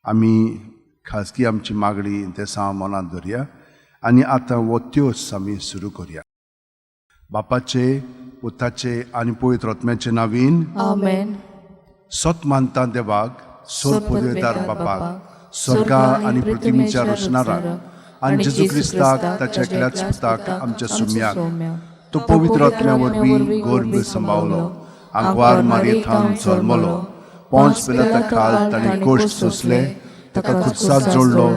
आमी खाजगी आमची मागणी ते सा मनात धरया आनी आतां वो त्योस आमी सुरू करया. बापाचे, पुताचे आनी पवित्र आत्म्याचे नांवीन आमेन. सत मानता देवाक, सोर पदवेदार बापाक, स्वर्गा आनी पृथ्वीच्या रचणाराक आनी जेजू क्रिस्ताक ताच्या एकल्याच पुताक आमच्या सुम्याक तो पवित्र आत्म्या वरवीं गर्भ सांबाळलो, आंकवार मारयेंतल्यान जल्मलो, पोंच पिलाता खाल ताणें कोश्ट सोंसले, ताका खुर्सात जोडलो,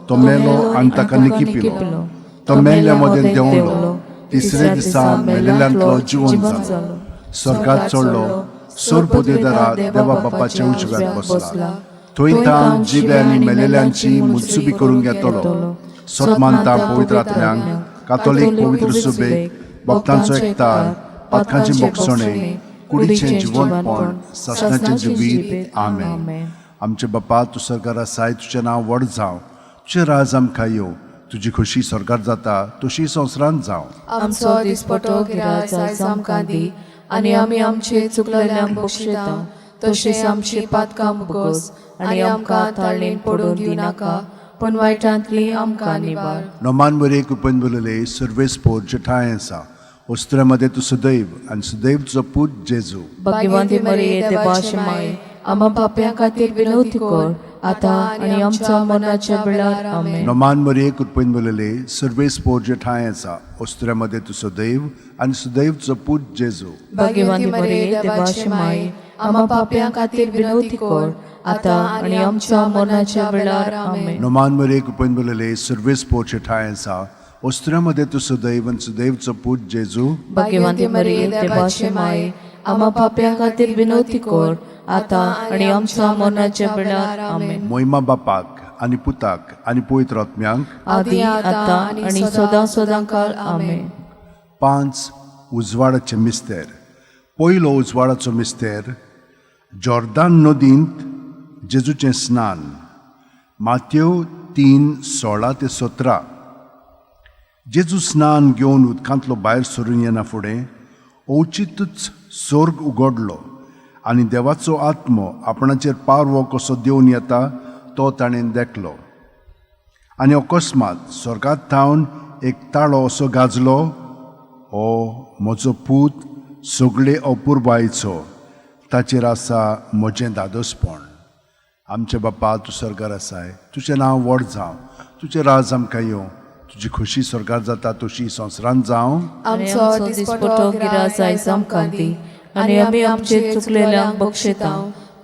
तो मेलो आनी ताका निकी पिलो, तो मेल्ल्या मदें देंवलो, तिसरे दिसा मेलेल्यांतलो जिवंत जालो, स्वर्गात चडलो, सोर पदवेदारा देवा बापाच्या उजव्याक बसला, थंय तां जिवे आनी मेलेल्यांची मुत्सुबी करून घेतलो. सत मानता पवित्र आत्म्यांक, कातोलीक पवित्र सुबेक, भक्तांचो एकठांय, पातकांची मोक्षणे, कुडीचें जिवंतपण, सासणाचें जिवीत. आमेन. आमचे बापा, तूं स्वर्गार आसाय, तुजें नांव व्हड जावं, तुजें राज आमकां येवं, तुजी खोशी स्वर्गार जाता तशी संवसारांत जावं. आमचो दिसपटो गिराय आयज आमकां दी, आनी आमी आमचे चुकलेल्यांक बक्षिता, तशेंच आमची पातकां मुगोस, आनी आमकां ताळणेन पडून दिनाका, पण वायटांतली आमकां निवार. नोमान बरे कृपेन बोलले सर्वेस्पोर जे ठाय आसा, वस्त्रामध्ये तूं सदैव आनी सदैव तुजो पूत जेजू. भाग्यवंती मरिये देवाची माय, आम्हा पाप्यां खातीर विनवती कर, आतां आनी आमच्या मरणाच्या वेळार. आमेन. नोमान बरे कृपेन बोलले सर्वेस्पोर जे ठाय आसा, वस्त्रामध्ये तूं सदैव आनी सदैव तुजो पूत जेजू. भाग्यवंती मरिये देवाची माय, आम्हा पाप्यां खातीर विनवती कर, आतां आनी आमच्या मरणाच्या वेळार. आमेन. नोमान बरे कृपेन बोलले सर्वेस्पोर जे ठाय आसा, वस्त्रामध्ये तूं सदैव आनी सदैव तुजो पूत जेजू. भाग्यवंती मरिये देवाची माय, आम्हा पाप्यां खातीर विनवती कर, आतां आनी आमच्या मरणाच्या वेळार. आमेन. मोहिमा बापाक आनी पुताक आनी पवित्र आत्म्यांक, आदी आतां आनी सदां सदांकाळ. आमेन. 5 उजवाडाचे मिस्तेर. पयलो उजवाडाचो मिस्तेर, जॉर्दान नदींत जेजूचें स्नान. माथ्यो 3:16-17. जेजू स्नान घेवन उदकांतलो भायर सरून येना फुडें ओचितूच स्वर्ग उगडलो आनी देवाचो आत्मो आपणाचेर पारवो कसो देवन येता तो ताणें देखलो. आनी अकस्मात स्वर्गांत थावन एक ताळो असो गाजलो, हो म्हजो पूत सगळे अपुरबायेचो, ताचेर आसा म्हजें दादोसपण. आमचे बापा, तूं स्वर्गार आसाय, तुजें नांव व्हड जावं, तुजें राज आमकां येवं, तुजी खोशी स्वर्गार जाता तशी संवसारांत जावं. आमचो दिसपटो गिराय आयज आमकां दी, आनी आमी आमचे चुकलेल्यांक बक्षिता,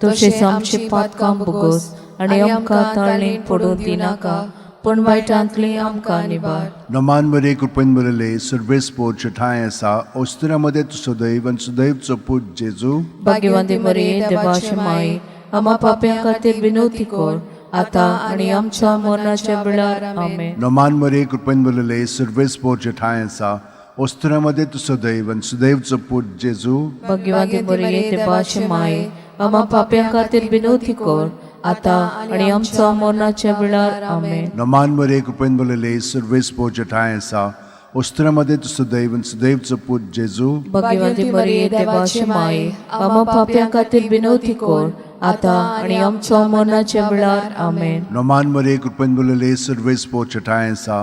तशेंच आमची पातकां बुगोस, आनी आमकां ताळणेन पडून दिनाका, पण वायटांतली आमकां निवार. नोमान बरे कृपेन बोलले सर्वेस्पोर ठाय आसा, वस्त्रामध्ये तूं सदैव आनी सदैव तुजो पूत जेजू. भाग्यवंती मरिये देवाची माय, आम्हा पाप्यां खातीर विनवती कर, आतां आनी आमच्या मरणाच्या वेळार. आमेन. नोमान बरे कृपेन बोलले सर्वेस्पोर ठाय आसा, वस्त्रामध्ये तूं सदैव आनी सदैव तुजो पूत जेजू. भाग्यवंती मरिये देवाची माय, आम्हा पाप्यां खातीर विनवती कर, आतां आनी आमच्या मरणाच्या वेळार. आमेन. नोमान बरे कृपेन बोलले सर्वेस्पोर ठाय आसा, वस्त्रामध्ये तूं सदैव आनी सदैव तुजो पूत जेजू. भाग्यवंती मरिये देवाची माय, आम्हा पाप्यां खातीर विनवती कर, आतां आनी आमच्या मरणाच्या वेळार. आमेन. नोमान बरे कृपेन बोलले सर्वेस्पोर ठाय आसा,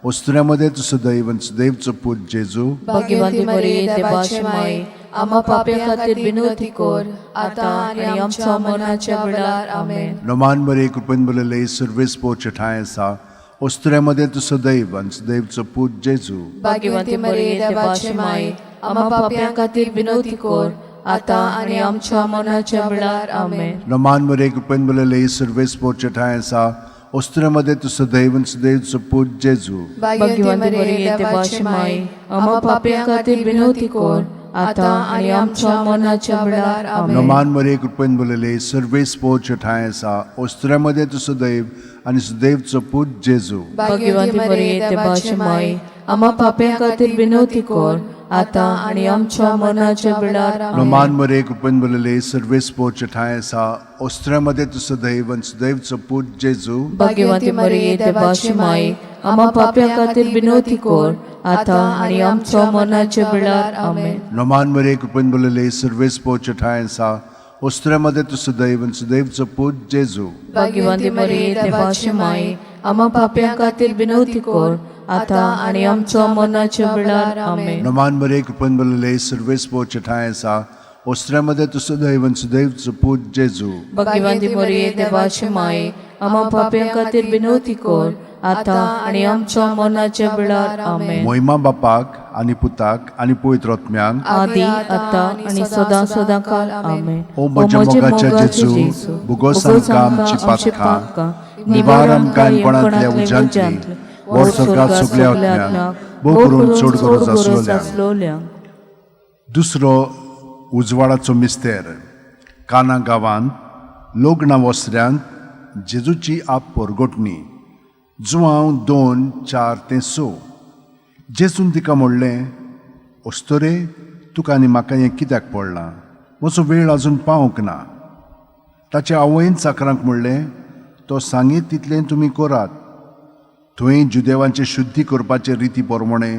वस्त्रामध्ये तूं सदैव आनी सदैव तुजो पूत जेजू. भाग्यवंती मरिये देवाची माय, आम्हा पाप्यां खातीर विनवती कर, आतां आनी आमच्या मरणाच्या वेळार. आमेन. नोमान बरे कृपेन बोलले सर्वेस्पोर ठाय आसा, वस्त्रामध्ये तूं सदैव आनी सदैव तुजो पूत जेजू. भाग्यवंती मरिये देवाची माय, आम्हा पाप्यां खातीर विनवती कर, आतां आनी आमच्या मरणाच्या वेळार. आमेन. नोमान बरे कृपेन बोलले सर्वेस्पोर ठाय आसा, वस्त्रामध्ये तूं सदैव आनी सदैव तुजो पूत जेजू. भाग्यवंती मरिये देवाची माय, आम्हा पाप्यां खातीर विनवती कर, आतां आनी आमच्या मरणाच्या वेळार. आमेन. नोमान बरे कृपेन बोलले सर्वेस्पोर ठाय आसा, वस्त्रामध्ये तूं सदैव आनी सदैव तुजो पूत जेजू. भाग्यवंती मरिये देवाची माय, आम्हा पाप्यां खातीर विनवती कर, आतां आनी आमच्या मरणाच्या वेळार. नोमान बरे कृपेन बोलले सर्वेस्पोर ठाय आसा, वस्त्रामध्ये तूं सदैव आनी सदैव तुजो पूत जेजू. भाग्यवंती मरिये देवाची माय, आम्हा पाप्यां खातीर विनवती कर, आतां आनी आमच्या मरणाच्या वेळार. आमेन. नोमान बरे कृपेन बोलले सर्वेस्पोर ठाय आसा, ओस्त्र्यामध्ये तू सदैव आनी सदैवचो पूत जेजू भाग्यवंती मरिये देवाची माये आम्हा पाप्यां खातीर विनवती कर आता आणि आमच्या मरणाच्या वेळार आमेन. नमान मरे कृपन बलले सर्वेस पोच ठाय आसा ओस्त्र्यामध्ये तू सदैव आनी सदैवचो पूत जेजू भाग्यवंती मरिये देवाची माये आम्हा पाप्यां खातीर विनवती कर आता आणि आमच्या मरणाच्या वेळार आमेन. मोहिमा बापाक आनी पुताक आनी पवित्र आत्म्यांक आदी आता आणि सदा सदा काल आमेन. ओ म्हज्या मोगाच्या जेजू भुगोस आमकां आमची पातकां निवार आमकां काणकोणांतल्या उज्यांतली वर स्वर्गांत सगल्या आत्म्यांक भोव करून चड गरज आसलोल्यांक. दुसरो उजवाडाचो मिस्तेर काना गांवांत लोगना वस्त्र्यांत जेजूची आप परगोटणी जुवांव 2:4-6. जेजून तिका म्हणलें ओस्तोरे तुका आनी म्हाका हें कित्याक पडलां म्हजो वेळ आजून पावूंक ना. ताच्या आवयन चाकरांक म्हणलें तो सांगीत तितलें तुमी करात. थंय जुदेवांचे शुद्धी करपाचे रिती प्रमाणे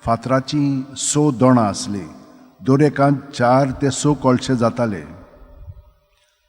फातराची 6 दोणां आसलीं. दर एकांत 4 ते 6 कळशे जाताले.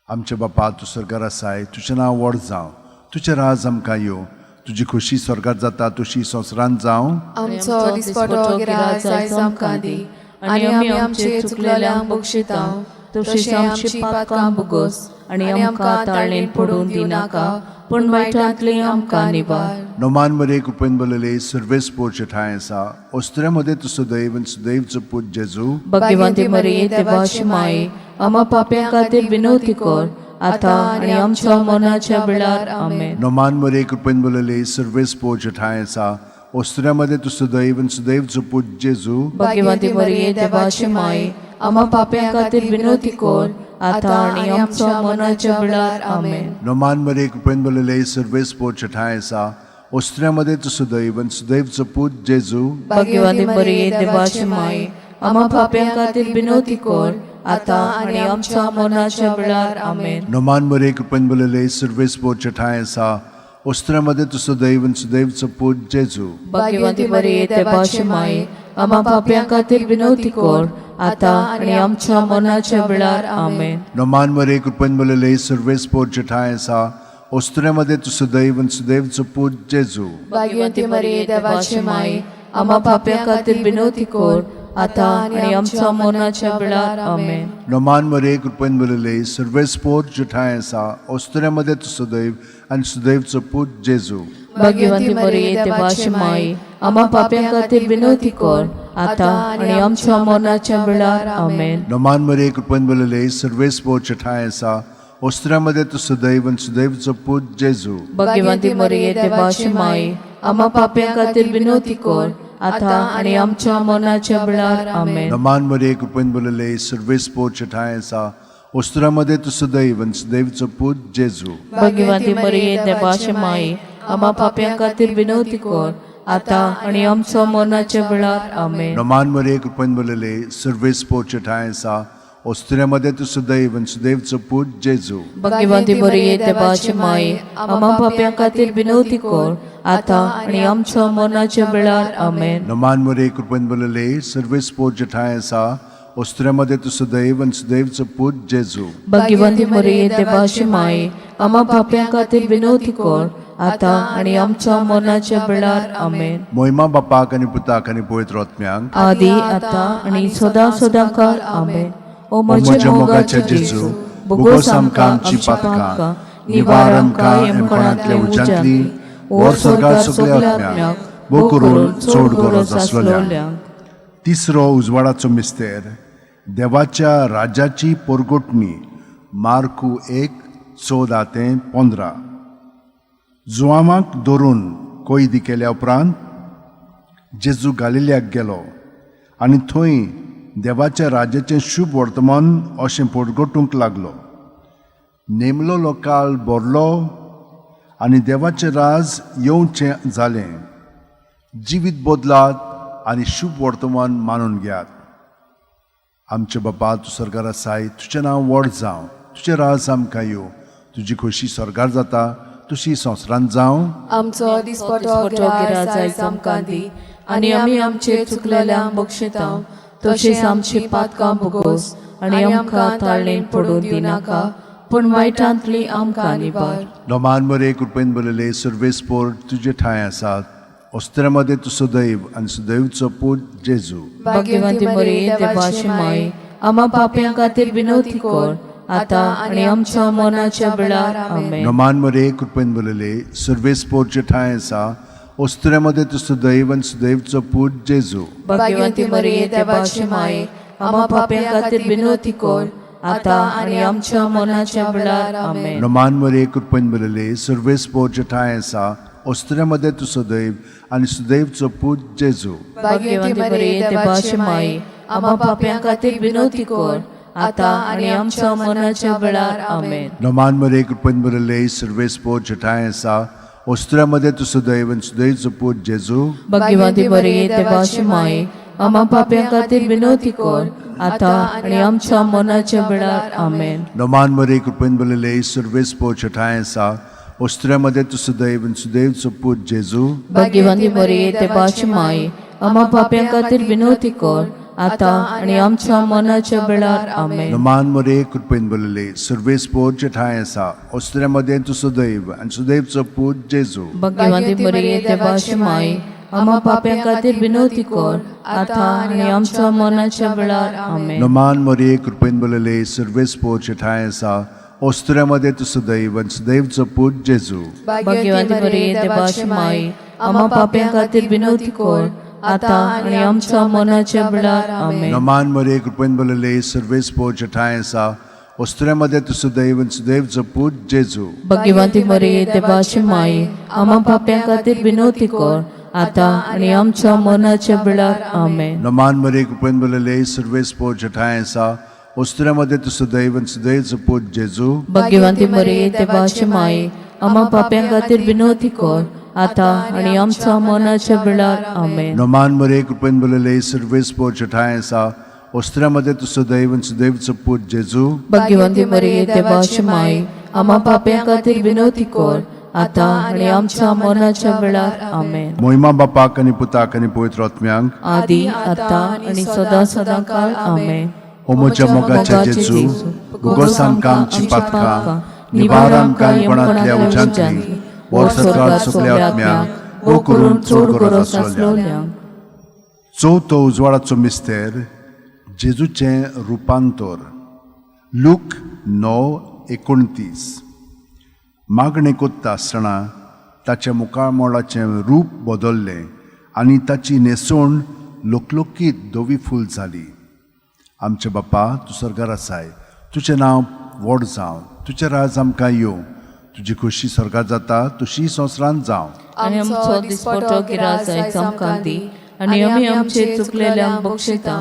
आमचे बापा तूं स्वर्गार आसाय तुजें नांव व्हड जावं तुजें राज आमकां येवं तुजी खुशी स्वर्गार जाता तशी संवसारांत जावं. आमचो दिसपटो गिराय आयज आमकां दी आनी आमी आमचे चुकलेल्यांक बक्षितांव तशें आमची पातकां भोगोस आनी आमकां ताळणेन पडून दिनाका पूण वायटांतली आमकां निवार. नोमान मरे कृपेन बलले सर्वेस पोच ठाय आसा ओस्त्र्यामध्ये तू सदैव आनी सदैवचो पूत जेजू भाग्यवंती मरिये देवाची माये आम्हा पाप्यां खातीर विनवती कर आता आणि आमच्या मरणाच्या वेळार आमेन. नोमान मरे कृपेन बलले सर्वेस पोच ठाय आसा ओस्त्र्यामध्ये तू सदैव आनी सदैवचो पूत जेजू भाग्यवंती मरिये देवाची माये आम्हा पाप्यां खातीर विनवती कर आता आणि आमच्या मरणाच्या वेळार आमेन. नोमान मरे कृपेन बलले सर्वेस पोच ठाय आसा ओस्त्र्यामध्ये तू सदैव आनी सदैवचो पूत जेजू भाग्यवंती मरिये देवाची माये आम्हा पाप्यां खातीर विनवती कर आता आणि आमच्या मरणाच्या वेळार आमेन. नोमान मरे कृपेन बलले सर्वेस पोच ठाय आसा ओस्त्र्यामध्ये तू सदैव आनी सदैवचो पूत जेजू भाग्यवंती मरिये देवाची माये आम्हा पाप्यां खातीर विनवती कर आता आणि आमच्या मरणाच्या वेळार आमेन. नोमान मरे कृपेन बलले सर्वेस पोच ठाय आसा ओस्त्र्यामध्ये तू सदैव आनी सदैवचो पूत जेजू भाग्यवंती मरिये देवाची माये आम्हा पाप्यां खातीर विनवती कर आता आणि आमच्या मरणाच्या वेळार आमेन. नोमान मरे कृपेन बलले सर्वेस पोच ठाय आसा ओस्त्र्यामध्ये तू सदैव आनी सदैवचो पूत जेजू भाग्यवंती मरिये देवाची माये आम्हा पाप्यां खातीर विनवती कर आता आणि आमच्या मरणाच्या वेळार आमेन. नोमान मरे कृपेन बलले सर्वेस पोच ठाय आसा ओस्त्र्यामध्ये तू सदैव आनी सदैवचो पूत जेजू भाग्यवंती मरिये देवाची माये आम्हा पाप्यां खातीर विनवती कर आता आणि आमच्या मरणाच्या वेळार आमेन. नोमान मरे कृपेन बलले सर्वेस पोच ठाय आसा ओस्त्र्यामध्ये तू सदैव आनी सदैवचो पूत जेजू भाग्यवंती मरिये देवाची माये आम्हा पाप्यां खातीर विनवती कर आता आणि आमच्या मरणाच्या वेळार आमेन. नोमान मरे कृपेन बलले सर्वेस पोच ठाय आसा ओस्त्र्यामध्ये तू सदैव आनी सदैवचो पूत जेजू भाग्यवंती मरिये देवाची माये आम्हा पाप्यां खातीर विनवती कर आता आणि आमच्या मरणाच्या वेळार आमेन. नोमान मरे कृपेन बलले सर्वेस पोच ठाय आसा ओस्त्र्यामध्ये तू सदैव आनी सदैवचो पूत जेजू भाग्यवंती मरिये देवाची माये आम्हा पाप्यां खातीर विनवती कर आता आणि आमच्या मरणाच्या वेळार आमेन. मोहिमा बापाक आनी पुताक आनी पवित्र आत्म्यांक आदी आता आणि सदा सदा काल आमेन. ओ म्हज्या मोगाच्या जेजू भुगोस आमकां आमची पातकां निवार आमकां काणकोणांतल्या उज्यांतली वर स्वर्गांत सगल्या आत्म्यांक भोव करून चड गरज आसलोल्यांक. तिसरो उजवाडाचो मिस्तेर देवाच्या राज्याची परगोटणी मार्कू 1:14-15. जुआमाक धरून कोयदी केल्या उपरांत जेजू गालिल्याक गेलो आनी थंय देवाच्या राज्याचें शुभ वर्तमान अशें परगोटूंक लागलो. नेमलो लोकाल भरलो आनी देवाचें राज येवचें जालें. जिवीत बदलात आनी शुभ वर्तमान मानून घेयात. आमचे बापा तूं स्वर्गार आसाय तुजें नांव व्हड जावं तुजें राज आमकां येवं तुजी खोशी स्वर्गार जाता तशी संवसारांत जावं. आमचो दिसपटो गिराय आयज आमकां दी आनी आमी आमचे चुकलेल्यांक बक्षितांव तशेंच आमची पातकां भोगोस आनी आमकां ताळणेन पडूं दिनाका पूण वायटांतली आमकां निबार. नोमान मरे कृपेन बरयले सर्वेस्पोर तुजे ठांय आसात ओस्त्र्यामध्ये तू सदैव आणि सदैवचो पूत जेजू. भाग्यवंती मरिये देवाची माय आम्हा पाप्यां खातीर विनवती कर आता आनी आमच्या मरणाच्या वेळार आमेन. नोमान मरे कृपेन बरयले सर्वेस्पोरचे ठांय आसा ओस्त्र्यामध्ये तू सदैव आणि सदैवचो पूत जेजू. भाग्यवंती मरिये देवाची माय आम्हा पाप्यां खातीर विनवती कर आता आनी आमच्या मरणाच्या वेळार आमेन. नोमान मरे कृपेन बरयले सर्वेस्पोरचे ठांय आसा ओस्त्र्यामध्ये तू सदैव आणि सदैवचो पूत जेजू. भाग्यवंती मरिये देवाची माय आम्हा पाप्यां खातीर विनवती कर आता आनी आमच्या मरणाच्या वेळार आमेन. नोमान मरे कृपेन बरयले सर्वेस्पोरचे ठांय आसा ओस्त्र्यामध्ये तू सदैव आणि सदैवचो पूत जेजू. भाग्यवंती मरिये देवाची माय आम्हा पाप्यां खातीर विनवती कर आता आनी आमच्या मरणाच्या वेळार आमेन. नोमान मरे कृपेन बरयले सर्वेस्पोरचे ठांय आसा ओस्त्र्यामध्ये तू सदैव आणि सदैवचो पूत जेजू. भाग्यवंती मरिये देवाची माय आम्हा पाप्यां खातीर विनवती कर आता आनी आमच्या मरणाच्या वेळार आमेन. नोमान मरे कृपेन बरयले सर्वेस्पोरचे ठांय आसा ओस्त्र्यामध्ये तू सदैव आणि सदैवचो पूत जेजू. भाग्यवंती मरिये देवाची माय आम्हा पाप्यां खातीर विनवती कर आता आनी आमच्या मरणाच्या वेळार आमेन. नोमान मरे कृपेन बरयले सर्वेस्पोरचे ठांय आसा ओस्त्र्यामध्ये तू सदैव आणि सदैवचो पूत जेजू. भाग्यवंती मरिये देवाची माय आम्हा पाप्यां खातीर विनवती कर आता आनी आमच्या मरणाच्या वेळार आमेन. नोमान मरे कृपेन बरयले सर्वेस्पोरचे ठांय आसा ओस्त्र्यामध्ये तू सदैव आणि सदैवचो पूत जेजू. भाग्यवंती मरिये देवाची माय आम्हा पाप्यां खातीर विनवती कर आता आनी आमच्या मरणाच्या वेळार आमेन. नोमान मरे कृपेन बरयले सर्वेस्पोरचे ठांय आसा ओस्त्र्यामध्ये तू सदैव आणि सदैवचो पूत जेजू. भाग्यवंती मरिये देवाची माय आम्हा पाप्यां खातीर विनवती कर आता आनी आमच्या मरणाच्या वेळार आमेन. नोमान मरे कृपेन बरयले सर्वेस्पोरचे ठांय आसा ओस्त्र्यामध्ये तू सदैव आणि सदैवचो पूत जेजू. भाग्यवंती मरिये देवाची माय आम्हा पाप्यां खातीर विनवती कर आता आनी आमच्या मरणाच्या वेळार आमेन. मोहिमा बापाक आनी पुताक आनी पवित्र आत्म्यांक आदी आता आनी सदा सदां काळ आमेन. ओ म्हज्या मोगाच्या जेजू भुगोस आमकां आमची पातकां निबार आमकां येवपणांतल्या उज्यांतली वर सरकार सगल्या आत्म्यांक ओ करून चोड गरज आसलोल्यांक. चवथो उजवाडाचो मिस्तेर जेजूचें रुपांतर. लूक 9:29. मागणे कोत्ता आसतना ताच्या मुखामोळाचें रूप बदल्लें आनी ताची न्हेसोण लोकलोकीत धवी फूल जाली. आमचे बापा तूं स्वर्गार आसाय तुजें नांव व्हड जावं तुजें राज आमकां येवं तुजी खोशी स्वर्गार जाता तशी संवसारांत जावं. आनी आमचो दिसपटो गिराज आयज आमकां दी आनी आमी आमचे चुकलेल्यांक बक्षिता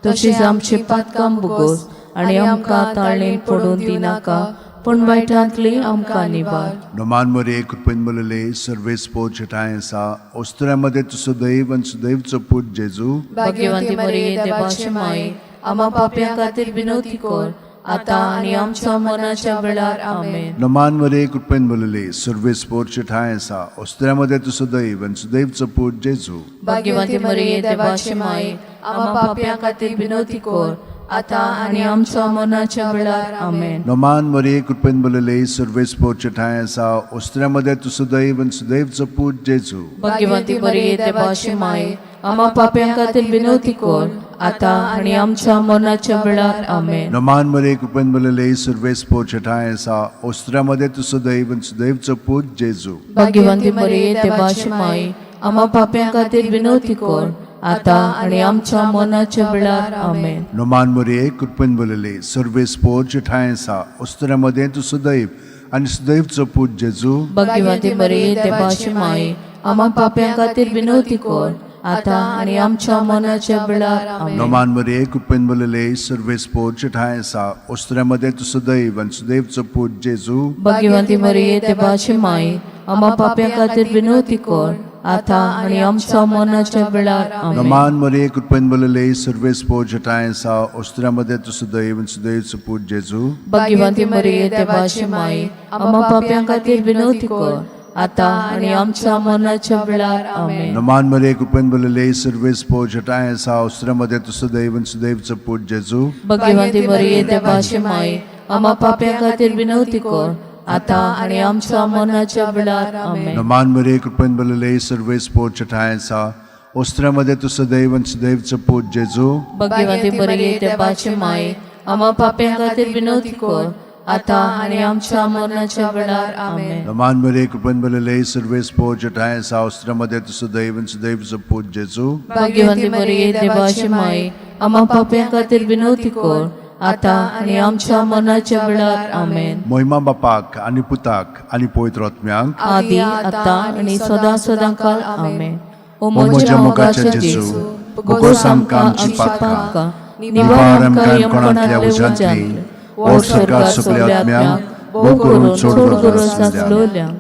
तशीच आमची पातकां बुगोस आनी आमकां ताळणेन पडूं दिनाका पूण वायटांतली आमकां निबार. नोमान मरे कृपेन बरयले सर्वेस्पोरचे ठांय आसा ओस्त्र्यामध्ये तू सदैव आणि सदैवचो पूत जेजू. भाग्यवंती मरिये देवाची माय आम्हा पाप्यां खातीर विनवती कर आता आनी आमच्या मरणाच्या वेळार आमेन. नोमान मरे कृपेन बरयले सर्वेस्पोरचे ठांय आसा ओस्त्र्यामध्ये तू सदैव आणि सदैवचो पूत जेजू. भाग्यवंती मरिये देवाची माय आम्हा पाप्यां खातीर विनवती कर आता आनी आमच्या मरणाच्या वेळार आमेन. नोमान मरे कृपेन बरयले सर्वेस्पोरचे ठांय आसा ओस्त्र्यामध्ये तू सदैव आणि सदैवचो पूत जेजू. भाग्यवंती मरिये देवाची माय आम्हा पाप्यां खातीर विनवती कर आता आनी आमच्या मरणाच्या वेळार आमेन. नोमान मरे कृपेन बरयले सर्वेस्पोरचे ठांय आसा ओस्त्र्यामध्ये तू सदैव आणि सदैवचो पूत जेजू. भाग्यवंती मरिये देवाची माय आम्हा पाप्यां खातीर विनवती कर आता आनी आमच्या मरणाच्या वेळार आमेन. नोमान मरे कृपेन बरयले सर्वेस्पोरचे ठांय आसा ओस्त्र्यामध्ये तू सदैव आणि सदैवचो पूत जेजू. भाग्यवंती मरिये देवाची माय आम्हा पाप्यां खातीर विनवती कर आता आनी आमच्या मरणाच्या वेळार आमेन. नोमान मरे कृपेन बरयले सर्वेस्पोरचे ठांय आसा ओस्त्र्यामध्ये तू सदैव आणि सदैवचो पूत जेजू. भाग्यवंती मरिये देवाची माय आम्हा पाप्यां खातीर विनवती कर आता आनी आमच्या मरणाच्या वेळार आमेन. नोमान मरे कृपेन बरयले सर्वेस्पोरचे ठांय आसा ओस्त्र्यामध्ये तू सदैव आणि सदैवचो पूत जेजू. भाग्यवंती मरिये देवाची माय आम्हा पाप्यां खातीर विनवती कर आता आणि आमच्या मरणाच्या वेळार आमेन. नमान मरे कृपेन भरलेले सर्वे स्पोजटाय आसा उस्त्रामध्ये तू सदैव आणि सदैवचं पूज जेजू भगवंती मरिये देवाची माय आम्हा पाप्या खातीर विनवती कर आता आणि आमच्या मरणाच्या वेळार आमेन. नमान मरे कृपेन भरलेले सर्वे स्पोजटाय आसा उस्त्रामध्ये तू सदैव आणि सदैवचं पूज जेजू भगवंती मरिये देवाची माय आम्हा पाप्या खातीर विनवती कर आता आणि आमच्या मरणाच्या वेळार आमेन. नमान मरे कृपेन भरलेले सर्वे स्पोजटाय आसा उस्त्रामध्ये तू सदैव आणि सदैवचं पूज जेजू भगवंती मरिये देवाची माय आम्हा पाप्या खातीर विनवती कर आता आणि आमच्या मरणाच्या वेळार आमेन. मोहिमा बापाक आणि पुताक आणि पवित्र आत्म्याक आदी आता आणि सदा सदांकाळ आमेन. ओ म्हज्या म्हज्या मोगाच्या मोगाच्या जेजू, जेजू भोगोस आमकां आमची पातकां, निवार आमकां यमपणांतल्या उजांतली, ओड सरकार सगल्या आत्म्यांक, भोग करून सोड करून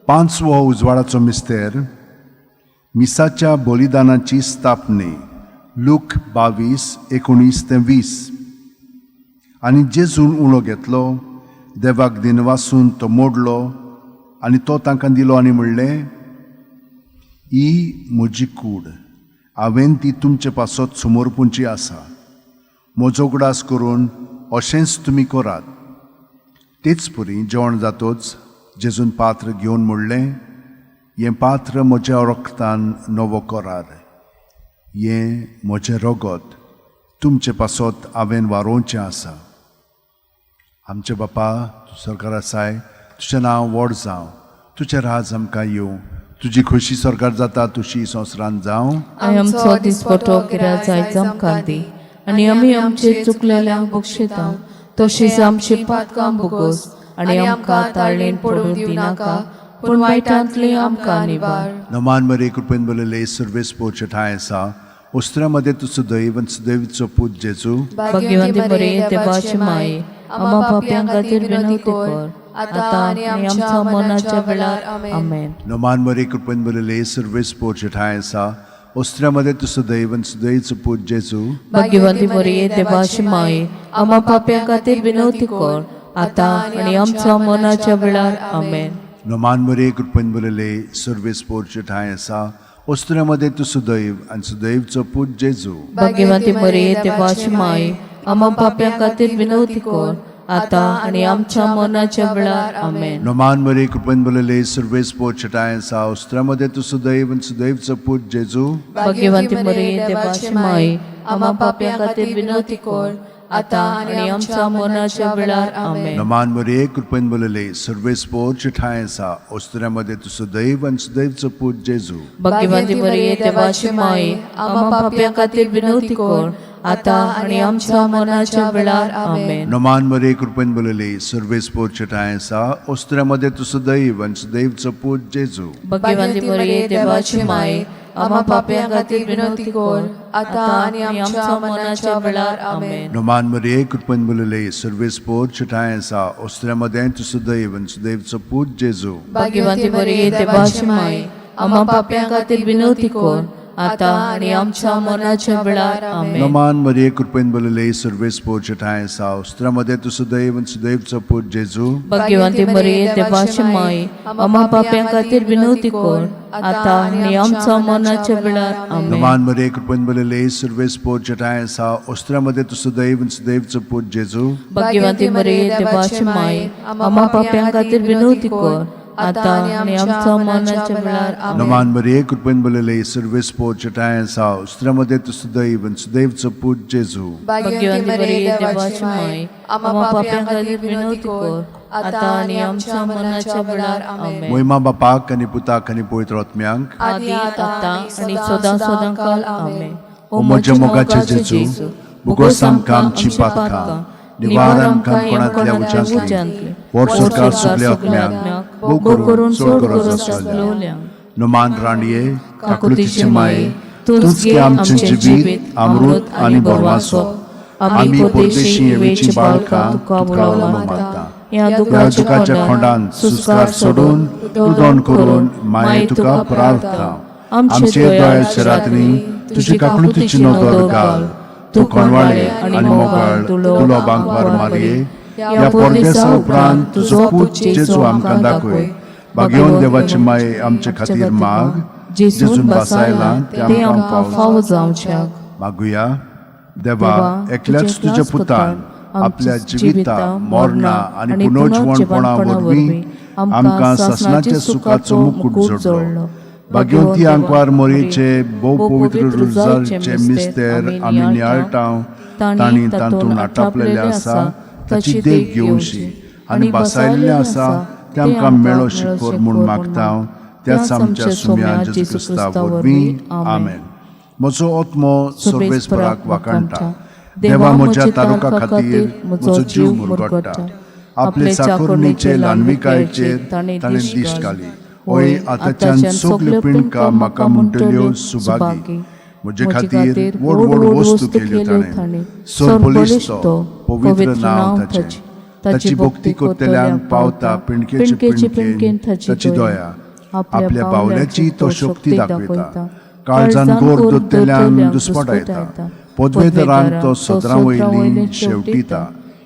5वो उजवाडाचो मिस्तेर मिसाच्या बलिदानाची स्थापने लूक 22:19-20. आनी जेजून उणो घेतलो, देवाक दिनवासून तो मोडलो आनी तो तांकां दिलो आनी म्हणलें, ही म्हजी कूड, हांवें ती तुमचे पासत समोर पुंची आसा. म्हजो उगडास करून अशेंच तुमी करात. तेच परी जेवण जातोच जेजून पात्र घेवन म्हणलें, हें पात्र म्हज्या रक्तान नवो करार, हें म्हजें रगत तुमचे पासत हांवें वारोवचें आसा. आमचे बापा तूं सरकार आसाय, तुजें नांव व्हड जावं, तुजें राज आमकां येवं, तुजी खोशी सरकार जाता तशी संवसारांत जावं. आय आमचो दिसपटो गिराय जायचो आमकां दी आनी आमी आमचे चुकलेल्यांक बक्षिता तशीच आमची पातकां भोगोस आनी आमकां ताळणेन पडून दिनाका पूण वायटांतली आमकां निवार. नमान मरे कृपेन भरलेले सर्वे स्पोजटाय आसा उस्त्रामध्ये तू सदैव आणि सदैवचो पूज जेजू भगवंती मरिये देवाची माय आम्हा पाप्यां खातीर विनवती कर आता आणि आमच्या मरणाच्या वेळार आमेन. नमान मरे कृपेन भरलेले सर्वे स्पोजटाय आसा उस्त्रामध्ये तू सदैव आणि सदैवचो पूज जेजू भगवंती मरिये देवाची माय आम्हा पाप्यां खातीर विनवती कर आता आणि आमच्या मरणाच्या वेळार आमेन. नमान मरे कृपेन भरलेले सर्वे स्पोजटाय आसा उस्त्रामध्ये तू सदैव आणि सदैवचो पूज जेजू भगवंती मरिये देवाची माय आम्हा पाप्यां खातीर विनवती कर आता आणि आमच्या मरणाच्या वेळार आमेन. नमान मरे कृपेन भरलेले सर्वे स्पोजटाय आसा उस्त्रामध्ये तू सदैव आणि सदैवचो पूज जेजू भगवंती मरिये देवाची माय आम्हा पाप्यां खातीर विनवती कर आता आणि आमच्या मरणाच्या वेळार आमेन. नमान मरे कृपेन भरलेले सर्वे स्पोजटाय आसा उस्त्रामध्ये तू सदैव आणि सदैवचो पूज जेजू भगवंती मरिये देवाची माय आम्हा पाप्यां खातीर विनवती कर आता आणि आमच्या मरणाच्या वेळार आमेन. नमान मरे कृपेन भरलेले सर्वे स्पोजटाय आसा उस्त्रामध्ये तू सदैव आणि सदैवचो पूज जेजू भगवंती मरिये देवाची माय आम्हा पाप्यां खातीर विनवती कर आता आणि आमच्या मरणाच्या वेळार आमेन. नमान मरे कृपेन भरलेले सर्वे स्पोजटाय आसा उस्त्रामध्ये तू सदैव आणि सदैवचो पूज जेजू भगवंती मरिये देवाची माय आम्हा पाप्यां खातीर विनवती कर आता आणि आमच्या मरणाच्या वेळार आमेन. नमान मरे कृपेन भरलेले सर्वे स्पोजटाय आसा उस्त्रामध्ये तू सदैव आणि सदैवचो पूज जेजू भगवंती मरिये देवाची माय आम्हा पाप्यां खातीर विनवती कर आता आणि आमच्या मरणाच्या वेळार आमेन. नमान मरे कृपेन भरलेले सर्वे स्पोजटाय आसा उस्त्रामध्ये तू सदैव आणि सदैवचो पूज जेजू भगवंती मरिये देवाची माय आम्हा पाप्यां खातीर विनवती कर आता आणि आमच्या मरणाच्या वेळार आमेन. नमान मरे कृपेन भरलेले सर्वे स्पोजटाय आसा उस्त्रामध्ये तू सदैव आणि सदैवचो पूज जेजू भगवंती मरिये देवाची माय आम्हा पाप्यां खातीर विनवती कर आता आणि आमच्या मरणाच्या वेळार आमेन. मोहिमा बापाक आणि पुताक आणि पवित्र आत्म्यांक आदी आता आणि सदा सदांकाळ आमेन. ओ म्हज्या मोगाचे जेजू, भोगोस आमकां आमची पातकां, निवार आमकां कोणांतल्या उजांतली, व्हड सरकार सगल्या आत्म्यांक, भोग करून सोड करून नमान राणये काकुतीचे माये, तूंच की आमचें जिवीत अमृत आनी बोरवासो, आमी परदेशी येवेची बाळकां तुका उलोवंक मागता. या त्या दुखाच्या दुखाच्या खोंडान सुस्कार सोडून उदोण करून माये तुका प्रार्थना. आमचे दोळ्याच्या रात्री तुजी काकुतीची नदर घाल. तू कोणवाळे आनी मोगाळ तुलो बांकवार मारये, या परदेसा उपरांत तुजो पूत जेजू आमकां दाखय. भाग्यवन देवाची माय आमचे खातीर माग जेजून बसायला ते आमकां फावो जावच्याक मागुया. देवा, एकल्याच तुझ्या पुतान आपल्या जिविता मरणा आणि पुनर्जीवनपणा वरवीं आमकां सासणाच्या सुखाचो मुकुट जोडलो. भाग्यवंती आंकवार मोरयेचे भोव पवित्र रुजाचे मिस्तेर आमी नियाळटाव. तांणी तातूंत आटापलेले आसा ताची देख घेवशी आनी बसायल्ले आसा ते आमकां मेळो शिकोर म्हूण मागतां. त्याच आमच्या सुम्या जेजू क्रिस्ता वरवीं. आमेन. म्हजो आत्मो सर्वेस्पराक वाखाणटा. देवा, म्हज्या तारुका खातीर म्हजो जीव मुरगडटा. आपले चाकुरणीचे ल्हानविकायेचेर ताणें दिश्ट घाली. ओय, आतांच्यान सगल्यो पिणकां म्हाका म्हणटल्यो सुभागी. म्हजे खातीर व्हड व्हड वस्तू केल्यो ताणें. सोर्बोलिश तो पवित्र नांव ताचें. ताची भक्ती करतल्यांक पावता पिणकेचे पिणकेन ताची दया. आपल्या बावल्याची तो शक्ती दाखयता. काळजान गोर दोत्तेल्यांक दुस्पटायता. पदवेदरांक तो सदरां वयली शेवटीता.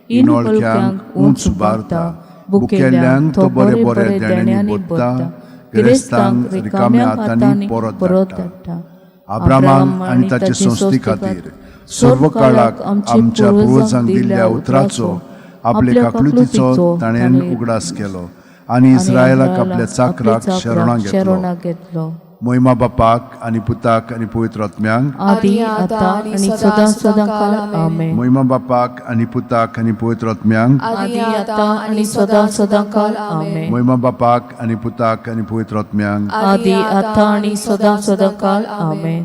इनोळख्यांक उंच उबारता. भुकेल्यांक तो बरे बरे देण्यांनी भरता. गिरेस्तांक रिकाम्या हातांनी परत धाडटा. अब्रामाक आनी ताचे संस्थी खातीर सर्व काळाक आमच्या पुर्वजांक दिल्ल्या उतराचो आपले काकलुतीचो ताणें उगडास केलो आनी इस्रायलाक आपल्या चाकराक शरणां घेतलो. महिमा बापाक आनी पुताक आनी पवित्र आत्म्यांक आदी आतां आनी सदां सदांकाळ. आमेन. महिमा बापाक आनी पुताक आनी पवित्र आत्म्यांक आदी आतां आनी सदां सदांकाळ. आमेन. महिमा बापाक आनी पुताक आनी पवित्र आत्म्यांक आदी आतां आनी सदां सदांकाळ. आमेन.